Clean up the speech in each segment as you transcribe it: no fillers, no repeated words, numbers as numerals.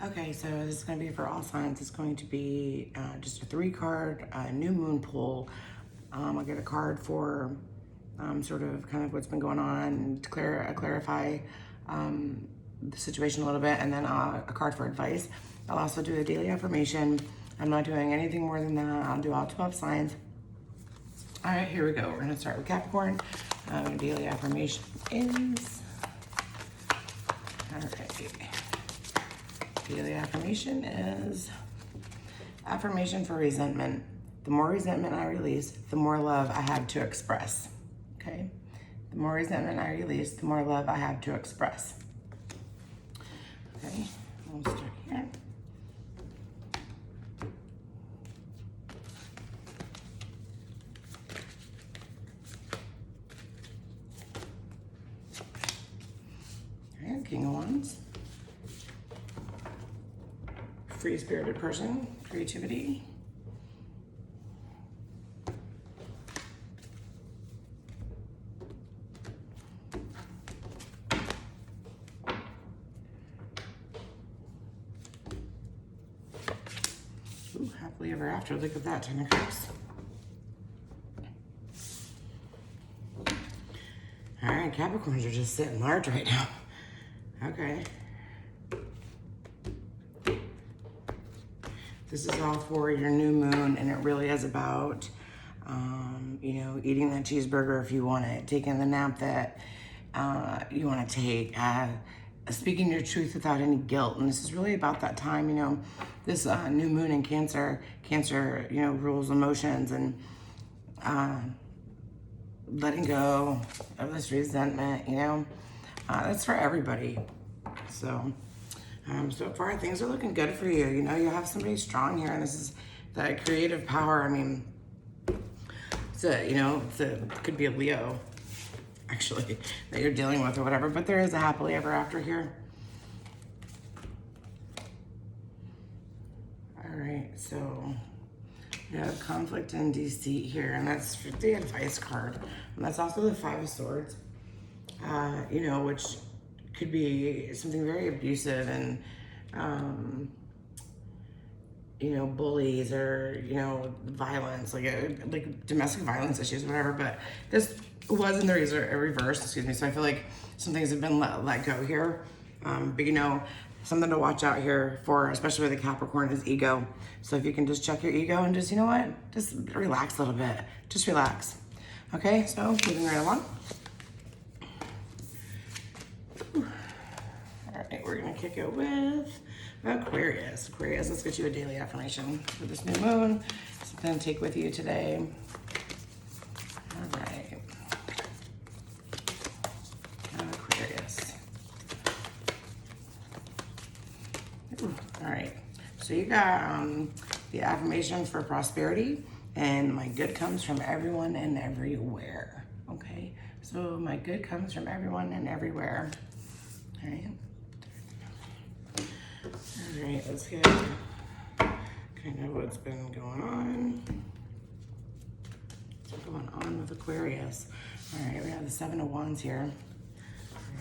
Okay, so this is going to be for all signs. It's going to be just a 3-card new moon pull. I'll get a card for sort of kind of what's been going on and to clarify the situation a little bit, and then a card for advice. I'll also do a daily affirmation. I'm not doing anything more than that. I'll do all 12 signs. All right, here we go. We're going to start with Capricorn. Daily affirmation is... All right. Daily affirmation is affirmation for resentment. The more resentment I release, the more love I have to express. Okay? The more resentment I release, the more love I have to express. Okay, we'll start here. All right, King of Wands. Free-spirited person, creativity. Ooh, happily ever after. Look at that, 10 of Cups. All right, Capricorns are just sitting large right now. Okay. This is all for your new moon, and it really is about, eating that cheeseburger if you want it, taking the nap that you want to take, speaking your truth without any guilt. And this is really about that time, this new moon in Cancer. Cancer, rules emotions, and letting go of this resentment, that's for everybody. So far things are looking good for you. You have somebody strong here, and this is that creative power. I mean, it could be a Leo, actually, that you're dealing with or whatever, but there is a happily ever after here. All right, so we have conflict and deceit here, and that's the advice card. And that's also the 5 of Swords, which could be something very abusive and, bullies or, violence, like domestic violence issues, whatever. But this was in the reverse, excuse me. So I feel like some things have been let go here. But, something to watch out here for, especially with the Capricorn, is ego. So if you can just check your ego and just, just relax a little bit. Just relax. Okay, so moving right along. All right, we're gonna kick it with Aquarius. Aquarius, let's get you a daily affirmation for this new moon. Something to take with you today. All right. Aquarius. Ooh, all right, so you got the affirmation for prosperity, and my good comes from everyone and everywhere. Okay, so my good comes from everyone and everywhere. All right. All right, let's get kind of what's been going on. What's going on with Aquarius? All right, we have the 7 of Wands here.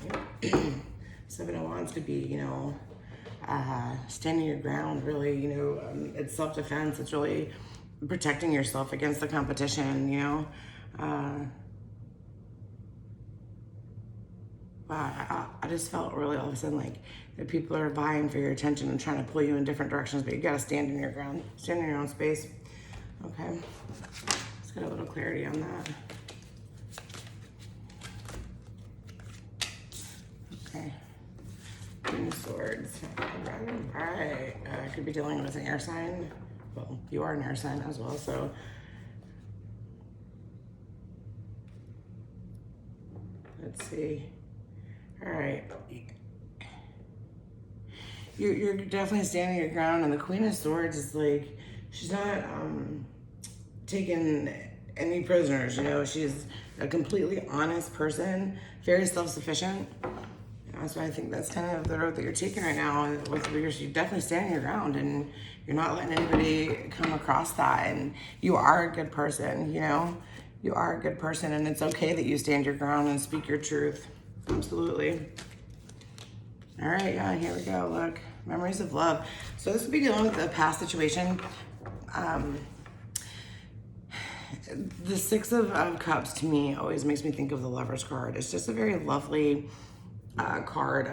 All right. 7 of Wands could be, standing your ground, really, it's self-defense. It's really protecting yourself against the competition, Wow, I just felt really all of a sudden like that people are vying for your attention and trying to pull you in different directions, but you gotta stand in your ground, stand in your own space. Okay, let's get a little clarity on that. Okay, Queen of Swords. All right, I could be dealing with an air sign. Well, you are an air sign as well, so. Let's see. All right. You're definitely standing your ground, and the Queen of Swords is like, she's not taking any prisoners, she's a completely honest person, very self-sufficient. So I think that's kind of the road that you're taking right now. You're definitely standing your ground, and you're not letting anybody come across that, and you are a good person, You are a good person, and it's okay that you stand your ground and speak your truth. Absolutely. All right, yeah, here we go. Look, memories of love. So this would be dealing with a past situation. The Six of Cups to me always makes me think of the Lover's card. It's just a very lovely card.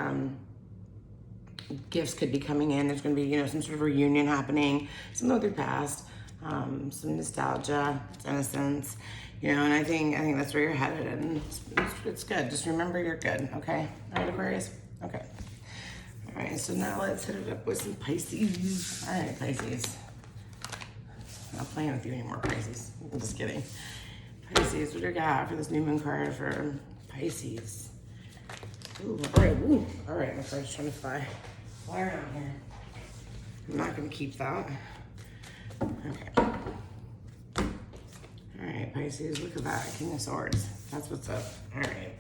Gifts could be coming in. There's going to be, some sort of reunion happening, something with your past, some nostalgia, innocence, and I think that's where you're headed, and it's good. Just remember you're good, okay? All right, Aquarius? Okay. All right, so now let's hit it up with some Pisces. All right, Pisces. I'm not playing with you anymore, Pisces. I'm just kidding. Pisces, what do you got for this new moon card for Pisces? Ooh, all right, all right, my card's trying to fly around here. I'm not gonna keep that. Okay. All right, Pisces, look at that, King of Swords. That's what's up. All right.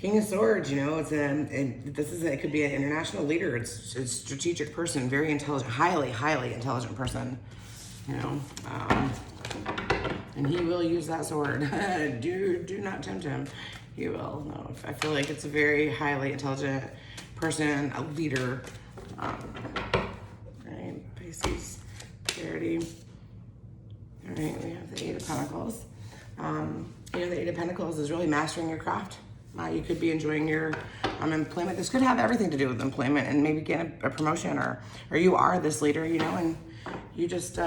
King of Swords, it could be an international leader. It's a strategic person, very intelligent, highly intelligent person. And he will use that sword. do not tempt him. He will. No, I feel like it's a very highly intelligent person, a leader. Right, Pisces, Charity. All right, we have the Eight of Pentacles. The Eight of Pentacles is really mastering your craft. You could be enjoying your employment. This could have everything to do with employment and maybe get a promotion, or you are this leader, and you just,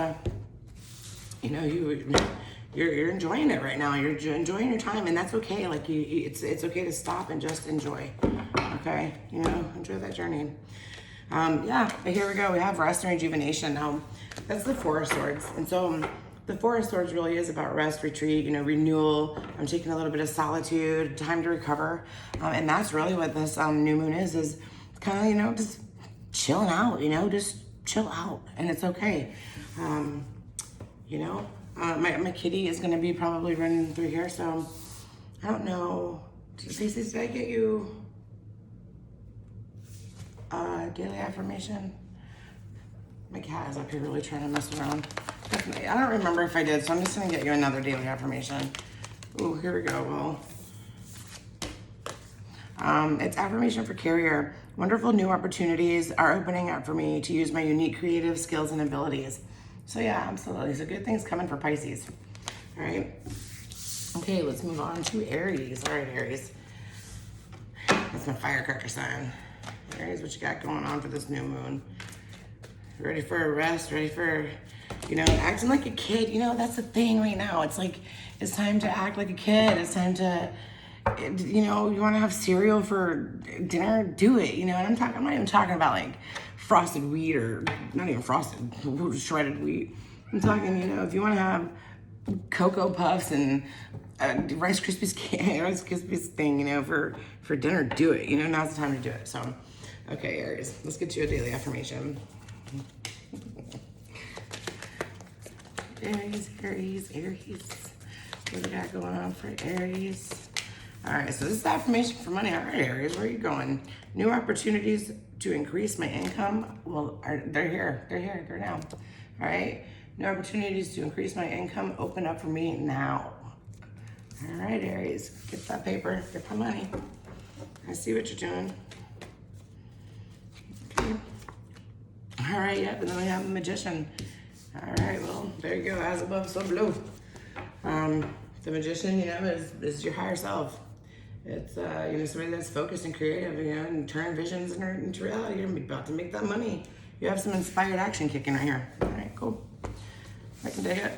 you're enjoying it right now. You're enjoying your time, and that's okay. Like it's okay to stop and just enjoy. Okay, enjoy that journey. Here we go. We have rest and rejuvenation. Now, that's the Four of Swords, and so the Four of Swords really is about rest, retreat, renewal. I'm taking a little bit of solitude, time to recover, and that's really what this new moon is kind of just chilling out. Just chill out, and it's okay. My kitty is going to be probably running through here, so I don't know. Pisces, did I get you a daily affirmation? My cat is up here really trying to mess around. Definitely. I don't remember if I did, so I'm just going to get you another daily affirmation. Ooh, here we go. Well, it's affirmation for carrier. Wonderful new opportunities are opening up for me to use my unique creative skills and abilities. So yeah, absolutely. So good things coming for Pisces. All right. Okay, let's move on to Aries. All right, Aries. That's my firecracker sign. Aries, what you got going on for this new moon? Ready for a rest? Ready for, acting like a kid? That's the thing right now. It's like, it's time to act like a kid. It's time to, you want to have cereal for dinner? Do it. And I'm not even talking about like frosted wheat, or not even frosted, shredded wheat. I'm talking, if you want to have Cocoa Puffs and Rice Krispies thing, for dinner, do it. Now's the time to do it. So, okay, Aries, let's get you a daily affirmation. Aries. What do we got going on for Aries? All right, so this is the affirmation for money. All right, Aries, where are you going? New opportunities to increase my income. Well, they're here. They're now. All right, new opportunities to increase my income open up for me now. All right, Aries, get that paper, get the money. I see what you're doing. Okay. All right, yep, and then we have the Magician. All right, well, there you go, as above, so below. The Magician, is your higher self. It's, somebody that's focused and creative, and turn visions into reality. You're about to make that money. You have some inspired action kicking right here. All right, cool. I can dig it.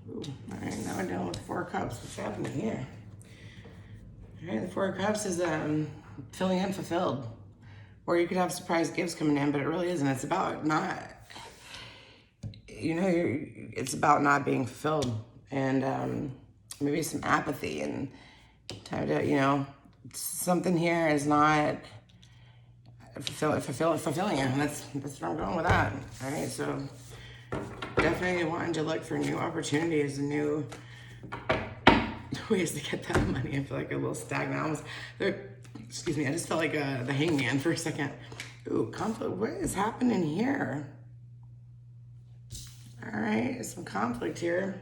Ooh, all right, now we're dealing with the Four of Cups. What's happening here? All right, the Four of Cups is feeling unfulfilled. Or you could have surprise gifts coming in, but it really isn't. It's about not, it's about not being fulfilled, and maybe some apathy, and time to, something here is not fulfilling you. And that's where I'm going with that. All right, so definitely wanting to look for new opportunities and new ways to get that money. I feel like a little stagnant. Excuse me, I just felt like the hangman for a second. Ooh, conflict, what is happening here? All right, some conflict here.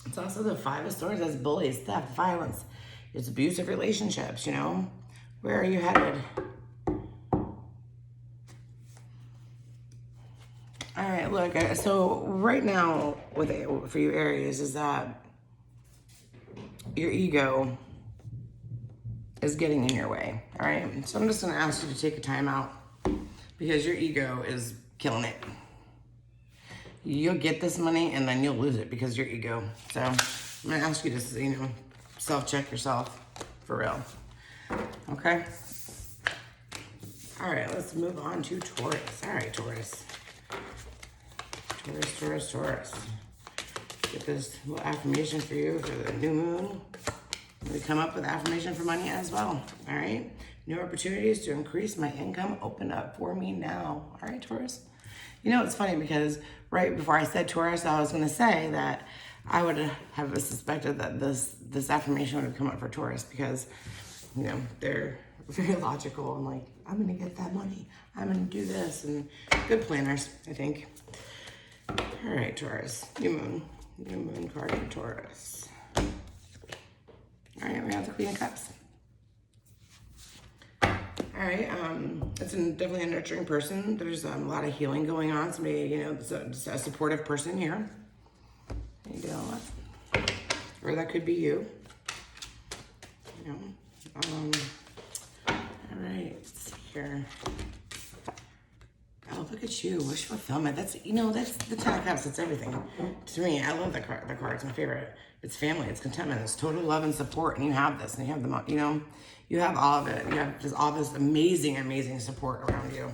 It's also the Five of Swords. That's bullies, theft, violence. It's abusive relationships, you know? Where are you headed? All right, look, so right now with it, for you Aries is that your ego is getting in your way, all right? So I'm just gonna ask you to take a time out because your ego is killing it. You'll get this money and then you'll lose it because of your ego. So I'm gonna ask you to, you know, self-check yourself for real, okay? All right, let's move on to Taurus. All right, Taurus. Taurus. Get this little affirmation for you for the new moon. We come up with affirmation for money as well, all right? New opportunities to increase my income open up for me now. All right, Taurus? You know, it's funny because right before I said Taurus, I was gonna say that I would have suspected that this affirmation would have come up for Taurus because, you know, they're very logical and like, I'm gonna get that money. I'm gonna do this, and good planners, I think. All right, Taurus, new moon card for Taurus. All right, we have the Queen of Cups. All right, it's definitely a nurturing person. There's a lot of healing going on. Somebody, you know, just a supportive person here. You know, or that could be you. You know, all right, let's see here. Oh, look at you, wish fulfillment. That's, you know, that's the Ten of Cups. It's everything to me. I love the card. The card. It's my favorite. It's family. It's contentment. It's total love and support. And you have this, and you have the, you know, you have all of it. You have just all this amazing, amazing support around you.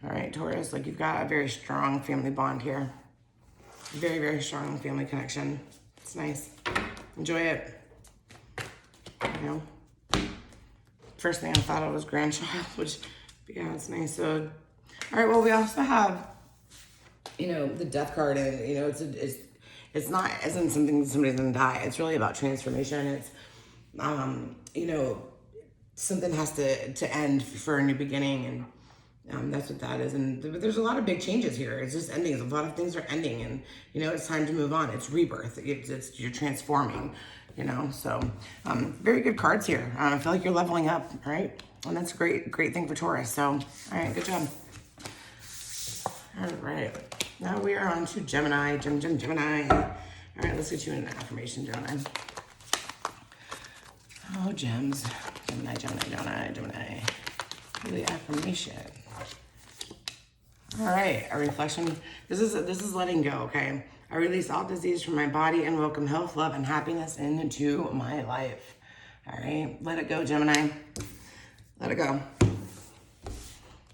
All right, Taurus. Like you've got a very strong family bond here. Very, very strong family connection. It's nice. Enjoy it. You know. First thing I thought of was grandchild, which, yeah, it's nice. So. All right, well, we also have, you know, the death card, and, you know, it's not, isn't something somebody's gonna die. It's really about transformation. It's, you know, something has to end for a new beginning, and that's what that is. And there's a lot of big changes here. It's just endings. A lot of things are ending, and, you know, it's time to move on. It's rebirth. It's you're transforming, you know, so very good cards here. I feel like you're leveling up, all right? And that's a great thing for Taurus. So, all right, good job. All right, now we are on to Gemini, Gemini. All right, let's get you an affirmation, Gemini. Oh, gems. Gemini. The affirmation. All right, a reflection. This is letting go, okay? I release all disease from my body and welcome health, love, and happiness into my life. All right, let it go, Gemini. Let it go.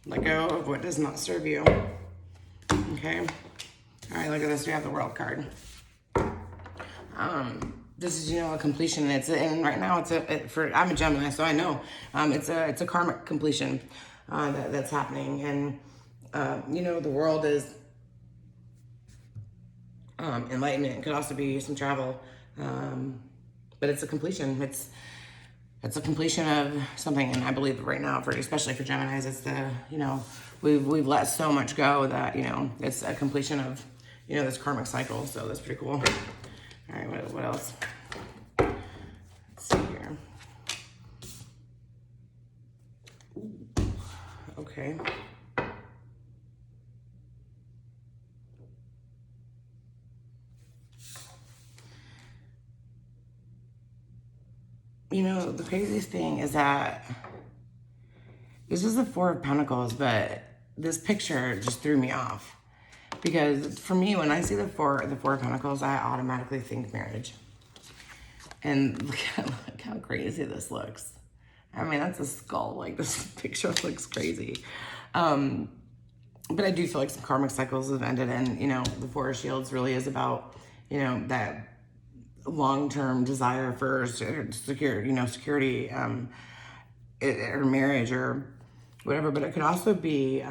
Let go of what does not serve you. Okay. All right, look at this. We have the World card. This is, you know, a completion. And right now I'm a Gemini, so I know it's a karmic completion that's happening. And you know, the world is enlightenment. It could also be some travel, but it's a completion. It's a completion of something, and I believe right now, especially for Geminis, it's the, you know, we've let so much go that, you know, it's a completion of, you know, this karmic cycle. So that's pretty cool. All right, what else? Let's see here. Ooh, okay. You know, the craziest thing is that this is the Four of Pentacles, but this picture just threw me off. Because for me, when I see the Four of Pentacles, I automatically think marriage. And look how crazy this looks. I mean, that's a skull. Like, this picture looks crazy. But I do feel like some karmic cycles have ended, and, you know, the Four of Shields really is about, you know, that long-term desire for security, or marriage or whatever. But it could also be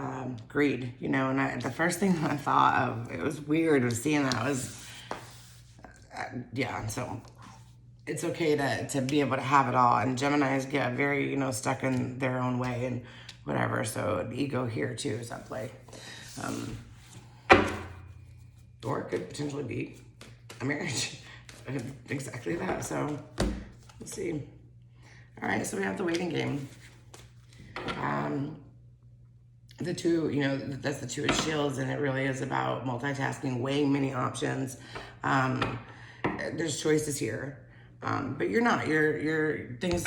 greed, you know. And the first thing that I thought of, it was weird of seeing that was, yeah. So it's okay to be able to have it all. And Geminis get very, you know, stuck in their own way and whatever. So ego here too is at play. or it could potentially be a marriage. Exactly that. So let's see. All right, so we have the waiting game. The two, you know, that's the two of shields, and it really is about multitasking, weighing many options. There's choices here, but you're not. You're things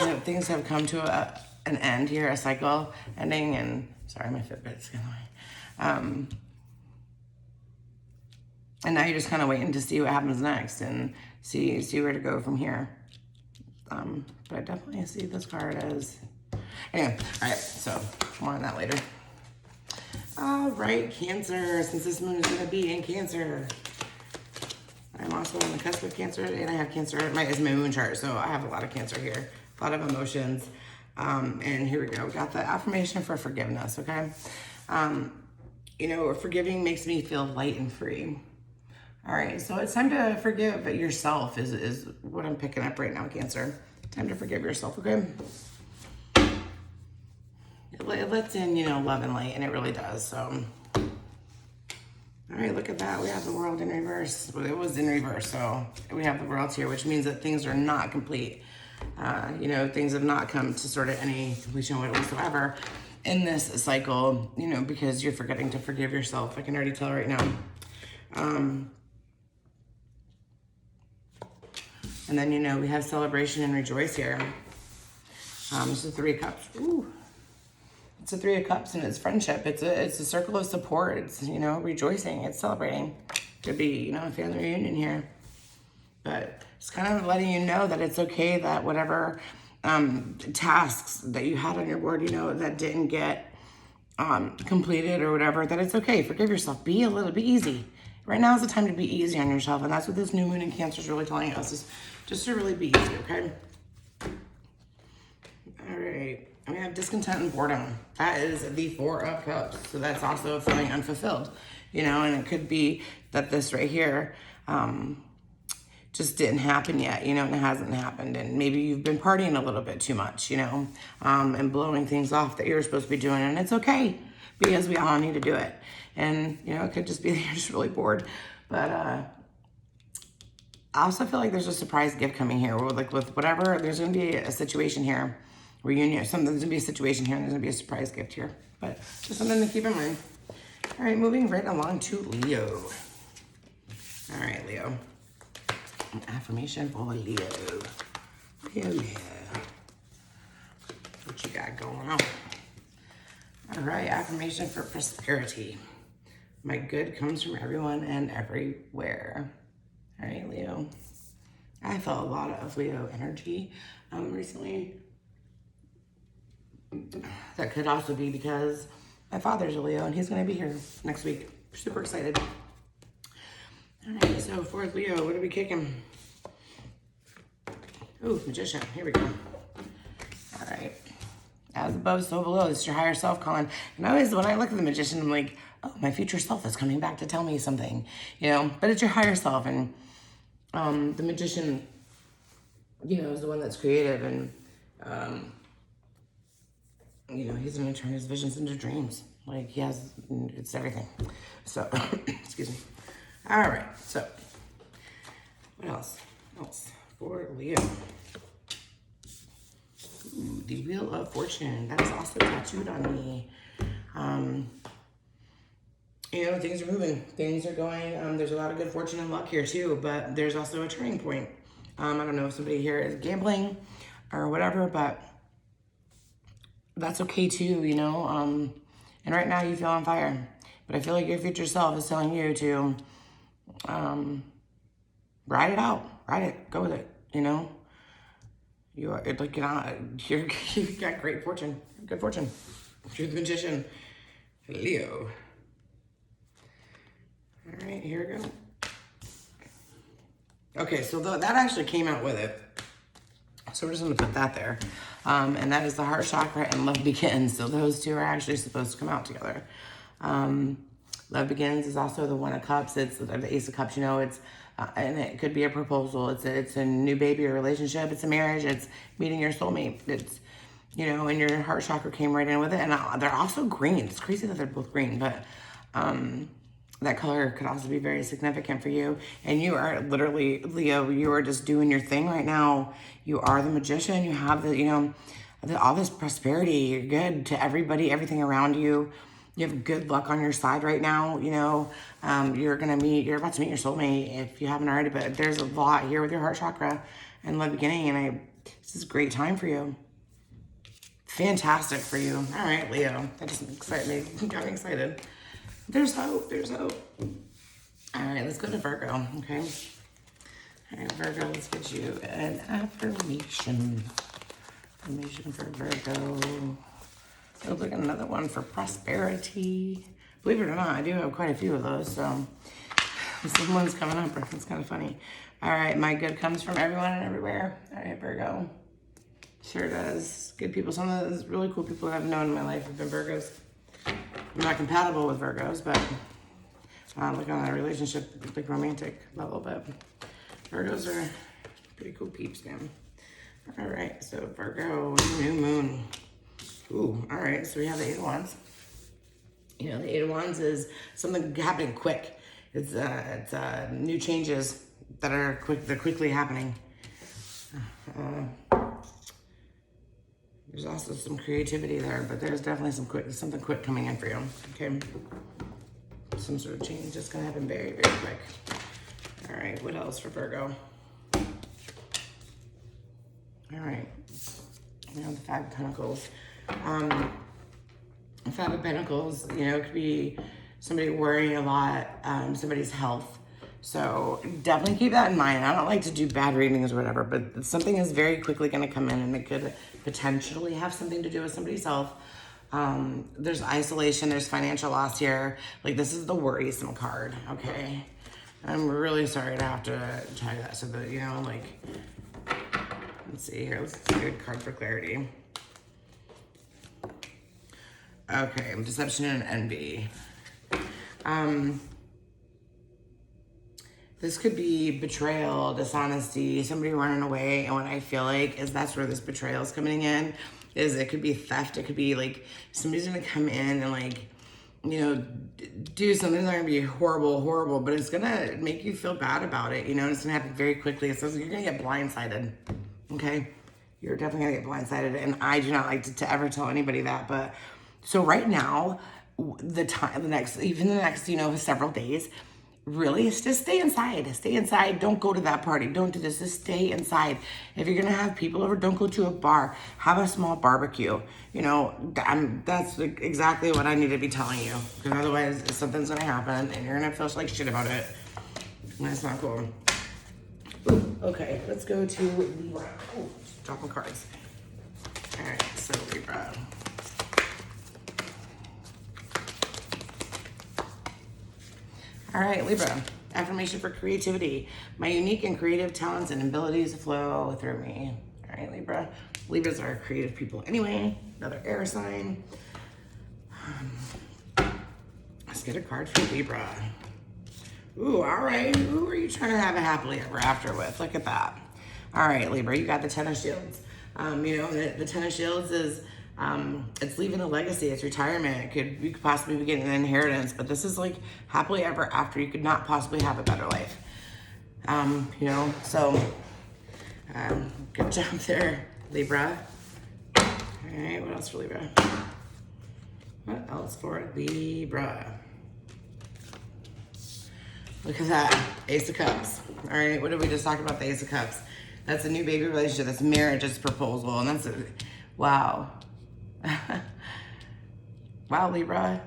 have come to an end here, a cycle ending. And sorry, my Fitbit's going away. And now you're just kind of waiting to see what happens next and see where to go from here. But I definitely see this card as anyway. All right, so more on that later. All right, Cancer, since this moon is going to be in Cancer. I'm also on the cusp of Cancer, and I have Cancer. It's my moon chart, so I have a lot of Cancer here. A lot of emotions. And here we go. We got the affirmation for forgiveness, okay? You know, forgiving makes me feel light and free. All right, so it's time to forgive yourself is what I'm picking up right now, Cancer. Time to forgive yourself, okay? It lets in, you know, love and light, and it really does, so. All right, look at that. We have the world in reverse. Well, it was in reverse, so we have the world here, which means that things are not complete. You know, things have not come to sort of any completion whatsoever in this cycle, you know, because you're forgetting to forgive yourself. I can already tell right now. And then, you know, we have celebration and rejoice here. It's the Three of Cups. Ooh. It's a Three of Cups, and it's friendship. It's a circle of support. It's, you know, rejoicing. It's celebrating. Could be, you know, a family reunion here. But it's kind of letting you know that it's okay that whatever tasks that you had on your board, you know, that didn't get completed or whatever, that it's okay. Forgive yourself. Be easy. Right now is the time to be easy on yourself, and that's what this new moon in Cancer is really telling us, is just to really be easy, okay? All right. And we have discontent and boredom. That is the Four of Cups. So that's also feeling unfulfilled, you know, and it could be that this right here just didn't happen yet, you know, and it hasn't happened. And maybe you've been partying a little bit too much, you know, and blowing things off that you were supposed to be doing. And it's okay, because we all need to do it. And, you know, it could just be that you're just really bored. But I also feel like there's a surprise gift coming here. Or like with whatever, there's going to be a situation here. Reunion, there's going to be a situation here, and there's going to be a surprise gift here. But just something to keep in mind. All right, moving right along to Leo. All right, Leo. An affirmation for Leo. Leo. What you got going on? All right, affirmation for prosperity. My good comes from everyone and everywhere. All right, Leo. I felt a lot of Leo energy recently. That could also be because my father's a Leo, and he's going to be here next week. Super excited. All right, so for Leo, what are we kicking? Ooh, Magician. Here we go. All right. As above, so below. This is your higher self calling. And always, when I look at the Magician, I'm like, oh, my future self is coming back to tell me something, you know? But it's your higher self, and the Magician, you know, is the one that's creative, and you know, he's going to turn his visions into dreams. Like, he has, it's everything. So, excuse me. All right, so, what else? For Leo. Ooh, the Wheel of Fortune. That is also tattooed on me. You know, things are moving. Things are going. There's a lot of good fortune and luck here, too, but there's also a turning point. I don't know if somebody here is gambling or whatever, but that's okay too, you know. And right now you feel on fire, but I feel like your future self is telling you to ride it out, go with it, you know. You are like, you've got great fortune, good fortune. You're the Magician, Leo. All right, here we go. Okay, so that actually came out with it. So we're just going to put that there. And that is the heart chakra and love begins. So those two are actually supposed to come out together. Love begins is also the One of Cups. It's the Ace of Cups, you know, it's, and it could be a proposal. It's a new baby or relationship. It's a marriage. It's meeting your soulmate. It's, you know, and your heart chakra came right in with it. And they're also green. It's crazy that they're both green, but that color could also be very significant for you. And you are literally, Leo, you are just doing your thing right now. You are the magician. You have the, all this prosperity. You're good to everybody, everything around you. You have good luck on your side right now. You're about to meet your soulmate if you haven't already, but there's a lot here with your heart chakra and love beginning. And this is a great time for you. Fantastic for you. All right, Leo. That just excited me. Got me excited. There's hope. There's hope. All right, let's go to Virgo, okay? All right, Virgo, let's get you an affirmation. Affirmation for Virgo. Oh, look at another one for prosperity. Believe it or not, I do have quite a few of those, so someone's coming up. It's kind of funny. All right, my good comes from everyone and everywhere. All right, Virgo. Sure does. Good people. Some of those really cool people that I've known in my life have been Virgos. I'm not compatible with Virgos, but like on a relationship, like romantic level, but Virgos are pretty cool peeps, man. All right, so Virgo, new moon. Ooh, all right, so we have the Eight of Wands. The Eight of Wands is something happening quick. It's new changes that are quick. They're quickly happening. There's also some creativity there, but there's definitely something quick coming in for you. Okay, some sort of change that's gonna happen very, very quick. All right, what else for Virgo? All right, we have the Five of Pentacles. Five of Pentacles, it could be somebody worrying a lot, somebody's health. So definitely keep that in mind. I don't like to do bad readings or whatever, but something is very quickly going to come in and it could potentially have something to do with somebody's health. There's isolation, there's financial loss here. Like, this is the worrisome card, okay? I'm really sorry to have to tell you that. So that, let's see here. Let's see a good card for clarity. Okay, deception and envy. This could be betrayal, dishonesty, somebody running away. And what I feel like is that's where this betrayal is coming in, is it could be theft. It could be like somebody's going to come in and do something that's going to be horrible, but it's going to make you feel bad about it. It's going to happen very quickly. So you're going to get blindsided, okay? You're definitely going to get blindsided. And I do not like to ever tell anybody that. But so right now, the next several days, really, is just stay inside. Stay inside. Don't go to that party. Don't do this. Just stay inside. If you're going to have people over, don't go to a bar. Have a small barbecue. That's exactly what I need to be telling you. Because otherwise, something's going to happen and you're going to feel like shit about it. And that's not cool. Ooh, okay, let's go to Libra. Oh, dropping cards. All right, so Libra. All right, Libra, affirmation for creativity. My unique and creative talents and abilities flow through me. All right, Libra. Libras are creative people anyway. Another air sign. Let's get a card for Libra. Ooh, all right. Who are you trying to have a happily ever after with? Look at that. All right, Libra, you got the Ten of Shields. The Ten of Shields is... it's leaving a legacy. It's retirement. You could possibly be getting an inheritance, but this is like happily ever after. You could not possibly have a better life. Good job there, Libra. All right, what else for Libra? What else for Libra? Look at that, Ace of Cups. All right, what did we just talk about? The Ace of Cups. That's a new baby relationship. That's marriage. It's proposal, and that's wow. Wow, Libra,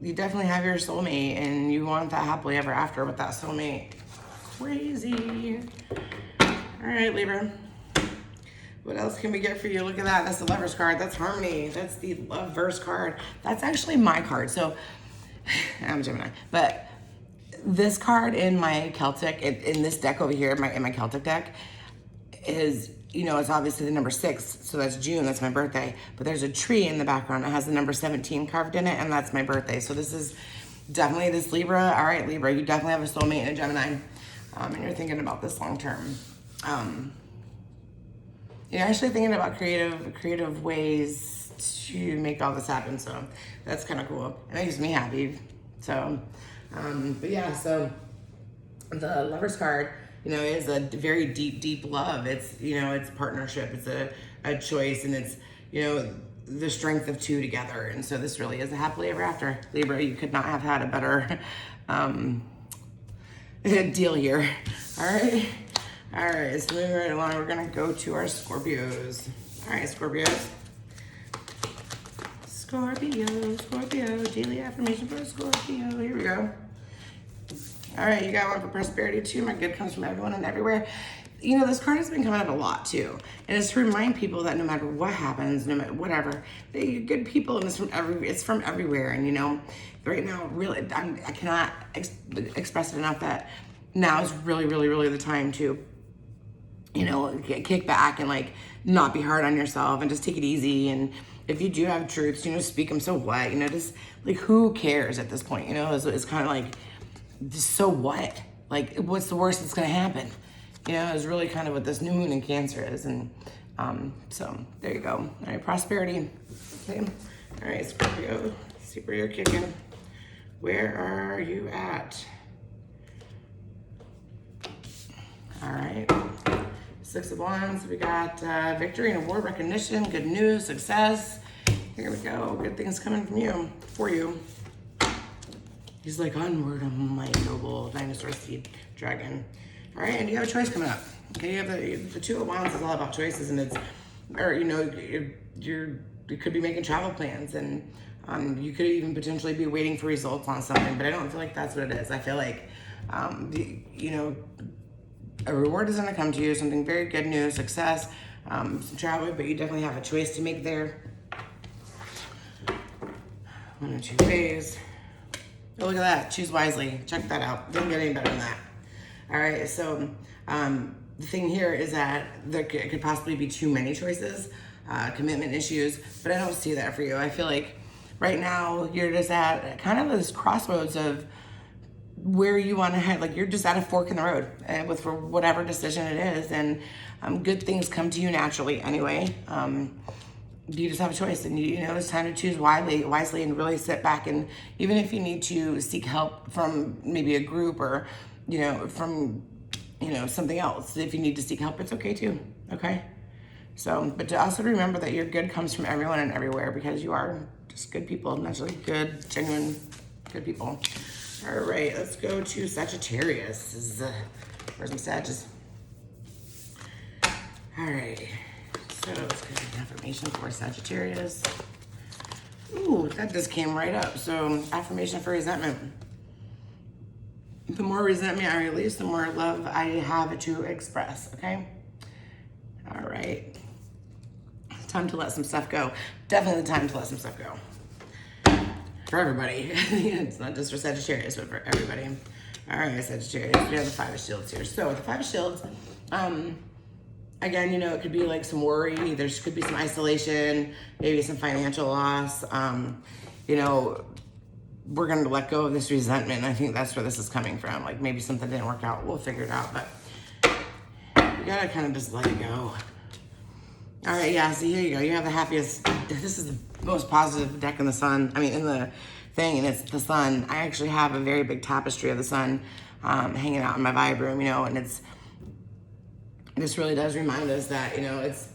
you definitely have your soulmate and you want that happily ever after with that soulmate. Crazy. All right, Libra, what else can we get for you? Look at that. That's the Lover's card. That's Harmony. That's the Love-verse card. That's actually my card. So I'm Gemini, but this card in my Celtic, in this deck over here, in my Celtic deck, is, it's obviously the number 6, so that's June, that's my birthday, but there's a tree in the background that has the number 17 carved in it, and that's my birthday. So this is definitely this Libra. All right, Libra, you definitely have a soulmate in a Gemini, and you're thinking about this long term. You're actually thinking about creative ways to make all this happen, so that's kind of cool. It makes me happy. So, but yeah, so the Lovers card, is a very deep, deep love. It's, it's partnership. It's a choice, and it's, the strength of two together. And so this really is a happily ever after. Libra, you could not have had a better deal here. All right. All right, so moving right along, we're gonna go to our Scorpios. All right, Scorpios. Scorpio, daily affirmation for a Scorpio. Here we go. All right, you got one for prosperity too. My good comes from everyone and everywhere. This card has been coming up a lot too. And it's to remind people that no matter what happens, no matter whatever, that you're good people, and it's from everywhere. And right now, really, I cannot express it enough that now is really, really, really the time to, kick back and like not be hard on yourself and just take it easy. And if you do have truths, speak them. So what? Just like, who cares at this point? It's kind of like, so what? Like, what's the worst that's gonna happen? Is really kind of what this new moon in Cancer is. And so there you go. All right, prosperity. Okay. All right, Scorpio, see where you're kicking. Where are you at? All right. Six of Wands. We got victory and award recognition, good news, success. Here we go. Good things coming from you, for you. He's like, onward, my noble dinosaur seed dragon. All right, and you have a choice coming up. Okay, you have the Two of Wands is all about choices, and you could be making travel plans, and you could even potentially be waiting for results on something, but I don't feel like that's what it is. I feel like, a reward is gonna come to you, something very good news, success, some travel, but you definitely have a choice to make there. 1 or 2 ways. Oh, look at that. Choose wisely. Check that out. Didn't get any better than that. All right. So the thing here is that there could possibly be too many choices, commitment issues, but I don't see that for you. I feel like right now you're just at kind of this crossroads of where you want to head. Like, you're just at a fork in the road for whatever decision it is. And good things come to you naturally anyway. You just have a choice, and it's time to choose wisely and really sit back. And even if you need to seek help from maybe a group or from something else, if you need to seek help, it's okay too. Okay, so but to also remember that your good comes from everyone and everywhere, because you are just good people, naturally good, genuine good people. All right, let's go to Sagittarius. Where's some Sagittarius? All right. So let's get an affirmation for Sagittarius. Ooh, that just came right up. So affirmation for resentment. The more resentment I release, the more love I have to express, okay? All right. Time to let some stuff go. Definitely the time to let some stuff go. For everybody. It's not just for Sagittarius, but for everybody. All right, Sagittarius. We have the Five of Shields here. So with the Five of Shields, again, it could be like some worry. There could be some isolation, maybe some financial loss. We're going to let go of this resentment. I think that's where this is coming from. Like, maybe something didn't work out. We'll figure it out, but you got to kind of just let it go. All right, yeah, so here you go. You have the happiest. This is the most positive deck in the sun. In the thing, and it's the sun. I actually have a very big tapestry of the sun hanging out in my vibe room, and this really does remind us that, it's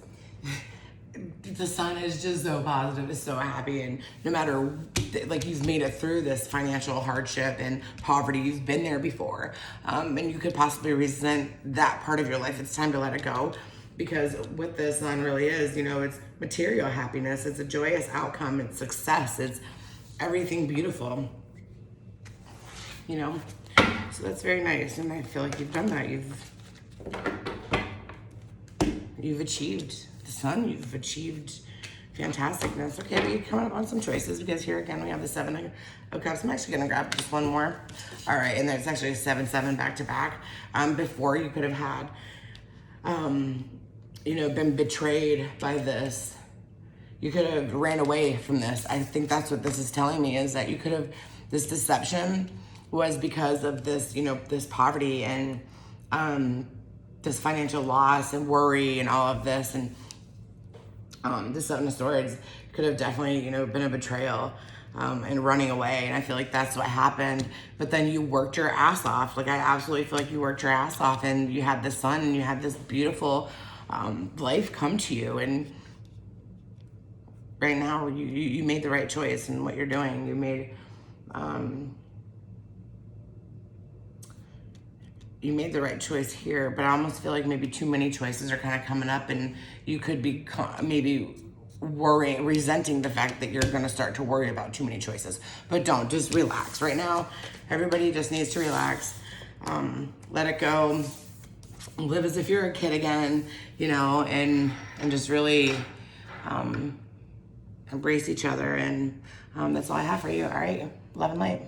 the sun is just so positive, it's so happy, and no matter, like, you've made it through this financial hardship and poverty, you've been there before, and you could possibly resent that part of your life. It's time to let it go, because what the sun really is, it's material happiness, it's a joyous outcome, it's success, it's everything beautiful, so that's very nice, and I feel like you've done that. You've achieved the sun, you've achieved fantasticness. Okay, but you're coming up on some choices, because here again we have the Seven of Cups. I'm actually gonna grab just one more. All right, and there's actually a 7-7 back to back. Before, you could have had, been betrayed by this. You could have ran away from this. I think that's what this is telling me, is that you could have, this deception was because of this, this poverty and this financial loss and worry and all of this. And the Seven of Swords could have definitely, been a betrayal. and running away. And I feel like that's what happened. But then you worked your ass off. Like, I absolutely feel like you worked your ass off, and you had this son and you had this beautiful life come to you. And right now you made the right choice in what you're doing. You made the right choice here, but I almost feel like maybe too many choices are kind of coming up, and you could be maybe resenting the fact that you're going to start to worry about too many choices. But don't, just relax right now. Everybody just needs to relax, let it go, live as if you're a kid again, you know, and just really embrace each other. And that's all I have for you. All right, love and light.